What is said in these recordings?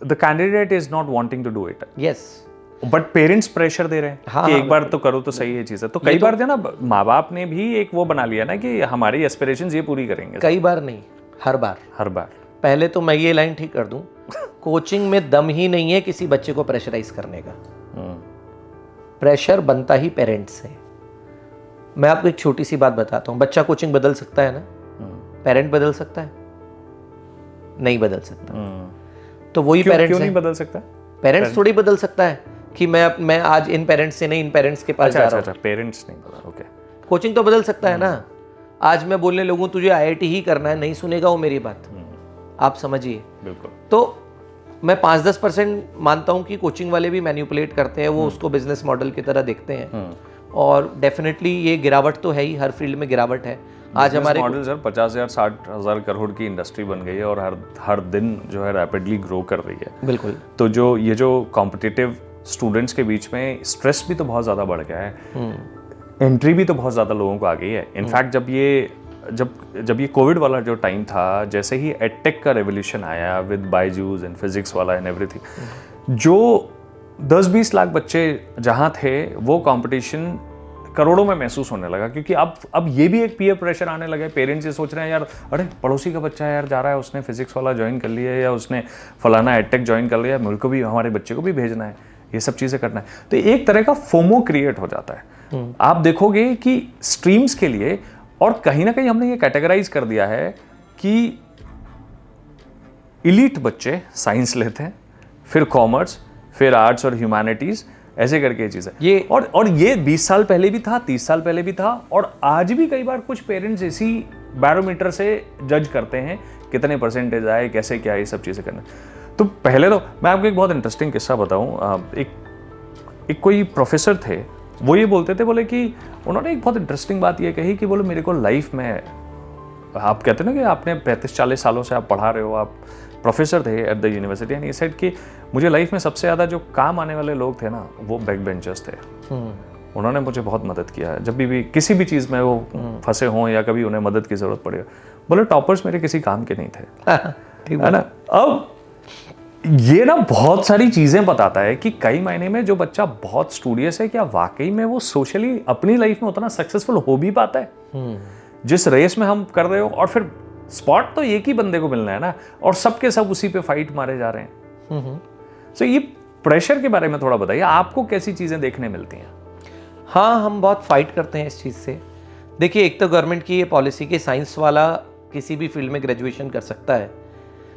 The candidate is not wanting to do it, yes, but parents pressure दे रहे हैं हाँ, कि हाँ, एक बार तो करो तो सही है चीज़ है। तो कई बार जो ना माँ बाप ने भी एक वो बना लिया ना कि हमारी एस्पिरेशंस ये पूरी करेंगे। कई बार नहीं, हर बार। हर बार। पहले तो मैं ये लाइन ठीक कर दूं, कोचिंग में दम ही नहीं है किसी बच्चे को प्रेशराइज करने का। प्रेशर बनता ही पेरेंट्स से। मैं आपको एक छोटी सी बात बताता हूँ, बच्चा कोचिंग बदल सकता है ना, पेरेंट बदल सकता है? नहीं बदल सकता। तो वही पेरेंट्स क्यों नहीं बदल सकता? पेरेंट्स थोड़ी बदल सकता है कि मैं आज इन पेरेंट्स से नहीं इन पेरेंट्स के पास जा रहा हूं। अच्छा, पेरेंट्स नहीं बदल, ओके। कोचिंग तो बदल सकता है ना। आज मैं बोलने लगूं तुझे आईआईटी ही करना है, नहीं सुनेगा वो मेरी बात, आप समझिए। बिल्कुल। तो मैं 5-10% मानता हूं कि कोचिंग वाले भी मैनिपुलेट करते हैं, वो उसको बिजनेस मॉडल की तरह देखते हैं। और डेफिनेटली ये गिरावट तो है ही, हर फील्ड में गिरावट है। आज हमारे मॉडल सर 50,000 60,000 करोड़ की इंडस्ट्री बन गई है और हर दिन जो है रैपिडली ग्रो कर रही है। बिल्कुल। तो जो ये जो कॉम्पिटिटिव स्टूडेंट्स के बीच में स्ट्रेस भी तो बहुत ज़्यादा बढ़ गया है, एंट्री भी तो बहुत ज़्यादा लोगों को आ गई है। इनफैक्ट जब ये कोविड वाला जो टाइम था, जैसे ही एडटेक का रेवोल्यूशन आया विद बायजूस एंड फिजिक्स वाला एंड एवरीथिंग, जो 10-20 लाख बच्चे जहाँ थे वो कंपटीशन करोड़ों में महसूस होने लगा। क्योंकि अब ये भी एक पीयर प्रेशर आने लगा है। पेरेंट्स ये सोच रहे हैं यार, अरे पड़ोसी का बच्चा यार जा रहा है, उसने फिजिक्स वाला ज्वाइन कर लिया है या उसने फलाना एडटेक ज्वाइन कर लिया है, मुझको भी हमारे बच्चे को भी भेजना है, ये सब चीज़ें करना है। तो एक तरह का फोमो क्रिएट हो जाता है। आप देखोगे कि स्ट्रीम्स के लिए, और कहीं ना कहीं हमने ये कैटेगराइज कर दिया है कि इलीट बच्चे साइंस लेते हैं, फिर कॉमर्स, फिर आर्ट्स और ह्यूमैनिटीज, ऐसे करके चीज़ है ये। और ये 20 साल पहले भी था, 30 साल पहले भी था, और आज भी कई बार कुछ पेरेंट्स इसी बैरोमीटर से जज करते हैं कितने परसेंटेज आए, कैसे क्या, ये सब चीज़ें करना। तो पहले तो मैं आपको एक बहुत इंटरेस्टिंग किस्सा बताऊं। एक कोई प्रोफेसर थे, वो ये बोलते थे, बोले कि उन्होंने एक बहुत इंटरेस्टिंग बात ये कही कि बोले मेरे को लाइफ में, आप कहते हैं ना कि आपने 35-40 सालों से आप पढ़ा रहे हो, आप प्रोफेसर थे एट द यूनिवर्सिटी, एंड ये सेड कि मुझे लाइफ में सबसे ज़्यादा जो काम आने वाले लोग थे ना, वो बैक बेंचर्स थे। उन्होंने मुझे बहुत मदद किया है, जब भी किसी भी चीज़ में वो फंसे हों या कभी उन्हें मदद की ज़रूरत पड़े। बोले टॉपर्स मेरे किसी काम के नहीं थे, है ना। अब ये ना बहुत सारी चीज़ें बताता है कि कई मायने में जो बच्चा बहुत स्टूडियस है, क्या वाकई में वो सोशली अपनी लाइफ में उतना सक्सेसफुल हो भी पाता है जिस रेस में हम कर रहे हो। और फिर स्पॉट तो एक ही बंदे को मिलना है ना, और सबके सब उसी पे फाइट मारे जा रहे हैं। सो ये प्रेशर के बारे में थोड़ा बताइए, आपको कैसी चीज़ें देखने मिलती हैं? हाँ, हम बहुत फाइट करते हैं इस चीज़ से। देखिए, एक तो गवर्नमेंट की ये पॉलिसी कि साइंस वाला किसी भी फील्ड में ग्रेजुएशन कर सकता है,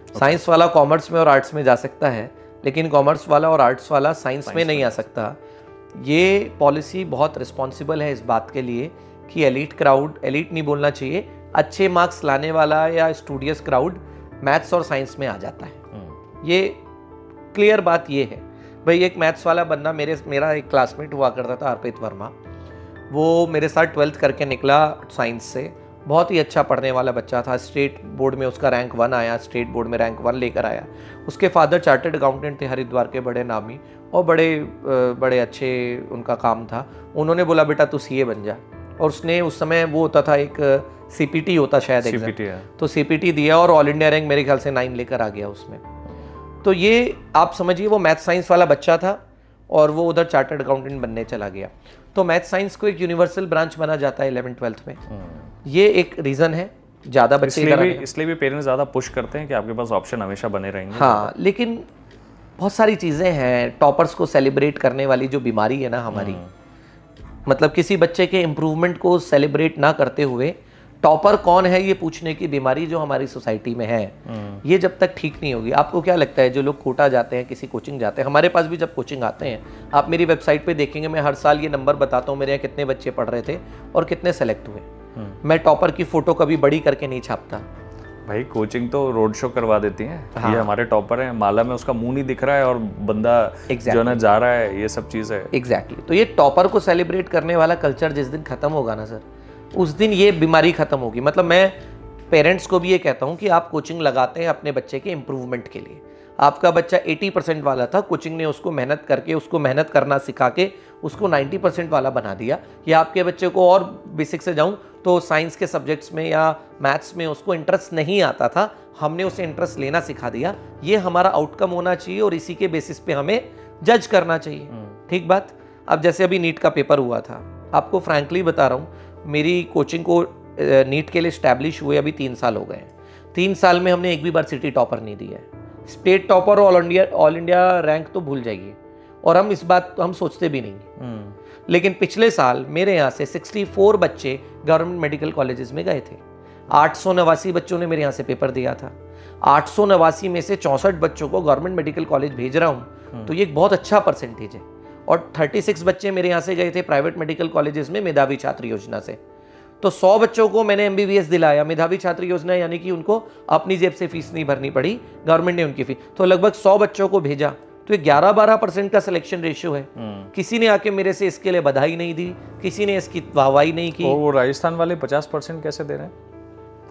साइंस वाला कॉमर्स में और आर्ट्स में जा सकता है, लेकिन कॉमर्स वाला और आर्ट्स वाला साइंस में नहीं आ सकता। ये पॉलिसी बहुत रिस्पॉन्सिबल है इस बात के लिए कि एलीट क्राउड, एलीट नहीं बोलना चाहिए, अच्छे मार्क्स लाने वाला या स्टूडियस क्राउड मैथ्स और साइंस में आ जाता है। ये क्लियर बात ये है भाई। एक मैथ्स वाला बंदा, मेरा एक क्लासमेट हुआ करता था, अर्पित वर्मा, वो मेरे साथ 12th करके निकला साइंस से, बहुत ही अच्छा पढ़ने वाला बच्चा था। स्टेट बोर्ड में उसका रैंक 1 आया, स्टेट बोर्ड में रैंक 1 लेकर आया। उसके फादर चार्टर्ड अकाउंटेंट थे, हरिद्वार के बड़े नामी, और बड़े अच्छे उनका काम था। उन्होंने बोला बेटा तू सीए बन जा, और उसने उस समय वो होता था एक सीपीटी होता शायद एग्जाम, तो सीपीटी दिया और ऑल इंडिया रैंक मेरे ख्याल से 9 लेकर आ गया उसमें। तो ये आप समझिए वो मैथ साइंस वाला बच्चा था और वो उधर चार्टर्ड अकाउंटेंट बनने चला गया। तो मैथ साइंस को एक यूनिवर्सल ब्रांच बना जाता है 11th-12th में। ये एक रीज़न है, ज़्यादा बच्चे इसलिए भी पेरेंट्स ज़्यादा पुश करते हैं कि आपके पास ऑप्शन हमेशा बने रहेंगे। हाँ, लेकिन बहुत सारी चीज़ें हैं। टॉपर्स को सेलिब्रेट करने वाली जो बीमारी है ना हमारी, मतलब किसी बच्चे के इम्प्रूवमेंट को सेलिब्रेट ना करते हुए टॉपर कौन है ये पूछने की बीमारी जो हमारी सोसाइटी में है, ये जब तक ठीक नहीं होगी। आपको क्या लगता है जो लोग कोटा जाते हैं, किसी कोचिंग जाते हैं, हमारे पास भी जब कोचिंग आते हैं, आप मेरी वेबसाइट पे देखेंगे, मैं हर साल ये नंबर बताता हूँ मेरे यहाँ कितने बच्चे पढ़ रहे थे और कितने सेलेक्ट हुए। मैं टॉपर की फोटो कभी बड़ी करके नहीं छापता भाई। कोचिंग तो रोड शो करवा देती है। हाँ। ये हमारे टॉपर हैं, माला में उसका मुंह नहीं दिख रहा है और बंदा जो ना जा रहा है, ये सब चीज़ है। एग्जैक्टली। तो ये टॉपर को सेलिब्रेट करने वाला कल्चर जिस दिन खत्म होगा ना सर, उस दिन ये बीमारी खत्म होगी। मतलब मैं पेरेंट्स को भी ये कहता हूँ कि आप कोचिंग लगाते हैं अपने बच्चे के इम्प्रूवमेंट के लिए। आपका बच्चा 80% वाला था, कोचिंग ने उसको मेहनत करके, उसको मेहनत करना सिखा के उसको 90% वाला बना दिया। या आपके बच्चे को और बेसिक से जाऊँ तो साइंस के सब्जेक्ट्स में या मैथ्स में उसको इंटरेस्ट नहीं आता था, हमने उसे इंटरेस्ट लेना सिखा दिया, ये हमारा आउटकम होना चाहिए और इसी के बेसिस पे हमें जज करना चाहिए। ठीक बात। अब जैसे अभी नीट का पेपर हुआ था, आपको फ्रैंकली बता रहा हूँ, मेरी कोचिंग को नीट के लिए स्टैब्लिश हुए अभी 3 साल हो गए हैं। 3 साल में हमने एक भी बार सिटी टॉपर नहीं दिया है। स्टेट टॉपर और ऑल इंडिया रैंक तो भूल जाइए, और हम इस बात हम सोचते भी नहीं। लेकिन पिछले साल मेरे यहाँ से 64 बच्चे गवर्नमेंट मेडिकल कॉलेजेस में गए थे। 889 बच्चों ने मेरे यहाँ से पेपर दिया था। 889 में से 64 बच्चों को गवर्नमेंट मेडिकल कॉलेज भेज रहा हूँ, तो ये एक बहुत अच्छा परसेंटेज है। और 36 बच्चे मेरे यहाँ से गए थे प्राइवेट मेडिकल कॉलेजेस में मेधावी छात्र योजना से। तो 100 बच्चों को मैंने MBBS दिलाया, मेधावी छात्र योजना, यानी कि उनको अपनी जेब से फीस नहीं भरनी पड़ी, गवर्नमेंट ने उनकी फीस। तो लगभग 100 बच्चों को भेजा, तो 11-12% का सिलेक्शन रेशियो है। किसी ने आके मेरे से इसके लिए बधाई नहीं दी, किसी ने इसकी वाहवाही नहीं की। और वो राजस्थान वाले 50% कैसे दे रहे हैं?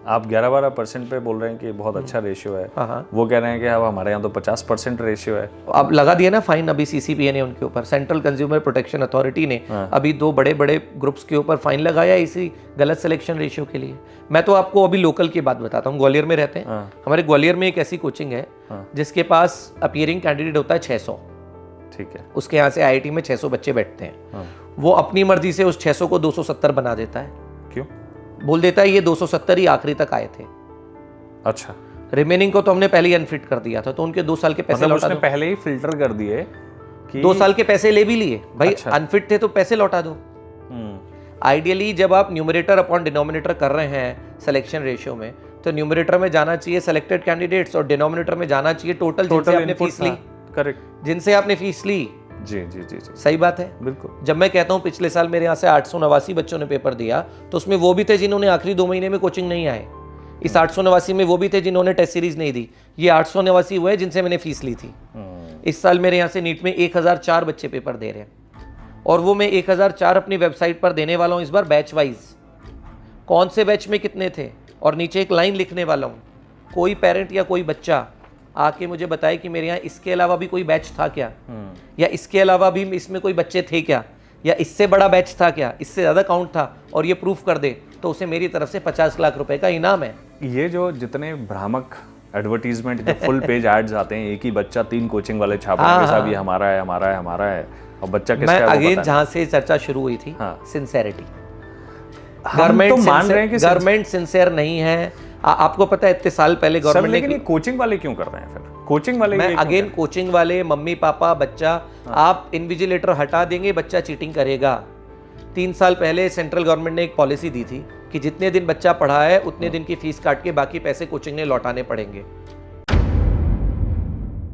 आप 11-12% पे बोल रहे हैं कि बहुत अच्छा रेशियो है। हाँ। वो कह रहे हैं कि अब हमारे यहाँ तो 50% रेशियो है। अब लगा दिया ना फाइन, अभी CCPA ने उनके ऊपर, सेंट्रल कंज्यूमर प्रोटेक्शन अथॉरिटी ने अभी 2 बड़े ग्रुप्स के ऊपर फाइन लगाया इसी गलत सिलेक्शन रेशियो के लिए। मैं तो आपको अभी लोकल की बात बताता हूँ, ग्वालियर में रहते हैं। हमारे ग्वालियर में एक ऐसी कोचिंग है जिसके पास अपीयरिंग कैंडिडेट होता है 600। ठीक है। उसके यहाँ से IIT में 600 बच्चे बैठते हैं। वो अपनी मर्जी से उस 600 को 270 बना देता है। क्यों? बोल देता है ये 270 ही आखिरी तक आए थे। अच्छा। रिमेनिंग को तो हमने पहले ही अनफिट कर दिया था, तो उनके 2 साल के पैसे मतलब लौटा उसने दो। पहले ही फिल्टर कर दिए कि 2 साल के पैसे ले भी लिए भाई। अच्छा। अनफिट थे तो पैसे लौटा दो। आइडियली जब आप न्यूमरेटर अपॉन डिनोमिनेटर कर रहे हैं सिलेक्शन रेशियो में, तो न्यूमरेटर में जाना चाहिए सेलेक्टेड कैंडिडेट्स और डिनोमिनेटर में जाना चाहिए टोटल जिनसे आपने फीस ली। करेक्ट। जिनसे आपने फीस ली। जी जी जी जी, सही बात है। बिल्कुल। जब मैं कहता हूँ पिछले साल मेरे यहाँ से 889 बच्चों ने पेपर दिया, तो उसमें वो भी थे जिन्होंने आखिरी 2 महीने में कोचिंग नहीं आए। इस 889 में वो भी थे जिन्होंने टेस्ट सीरीज नहीं दी। ये 889 हुए जिनसे मैंने फीस ली थी। इस साल मेरे यहाँ से नीट में 1004 बच्चे पेपर दे रहे हैं, और वो मैं 1004 अपनी वेबसाइट पर देने वाला हूँ इस बार बैच वाइज। कौन से बैच में कितने थे, और नीचे एक लाइन लिखने वाला हूँ। कोई पेरेंट या कोई बच्चा आके मुझे बताए कि मेरे यहाँ इसके अलावा भी कोई बैच था क्या, या इसके अलावा भी इसमें कोई बच्चे थे क्या, या इससे बड़ा बैच था क्या, इससे ज़्यादा काउंट था, और ये प्रूफ कर दे, तो उसे मेरी तरफ से 50 लाख रुपए का इनाम है। ये जो जितने भ्रामक एडवर्टीजमेंट, जो फुल पेज एड्स आते हैं, एक ही बच्चा 3 कोचिंग वाले छाप रहे हैं, साहब ये हमारा है, हमारा है, हमारा है, और बच्चा किसका है वो अगेन पता जहां से चर्चा शुरू हुई थी, सिंसेरिटी। गवर्नमेंट तो मान रहे हैं कि गवर्नमेंट सिंसियर नहीं है। आपको पता है इतने साल पहले गवर्नमेंट, लेकिन ये कोचिंग वाले क्यों कर रहे हैं फिर? कोचिंग वाले, मैं अगेन कोचिंग वाले, मम्मी पापा, बच्चा, आप इन्विजिलेटर हटा देंगे, बच्चा चीटिंग करेगा। 3 साल पहले सेंट्रल गवर्नमेंट ने एक पॉलिसी दी थी कि जितने दिन बच्चा पढ़ा है उतने दिन की फीस काट के बाकी पैसे कोचिंग ने लौटाने पड़ेंगे।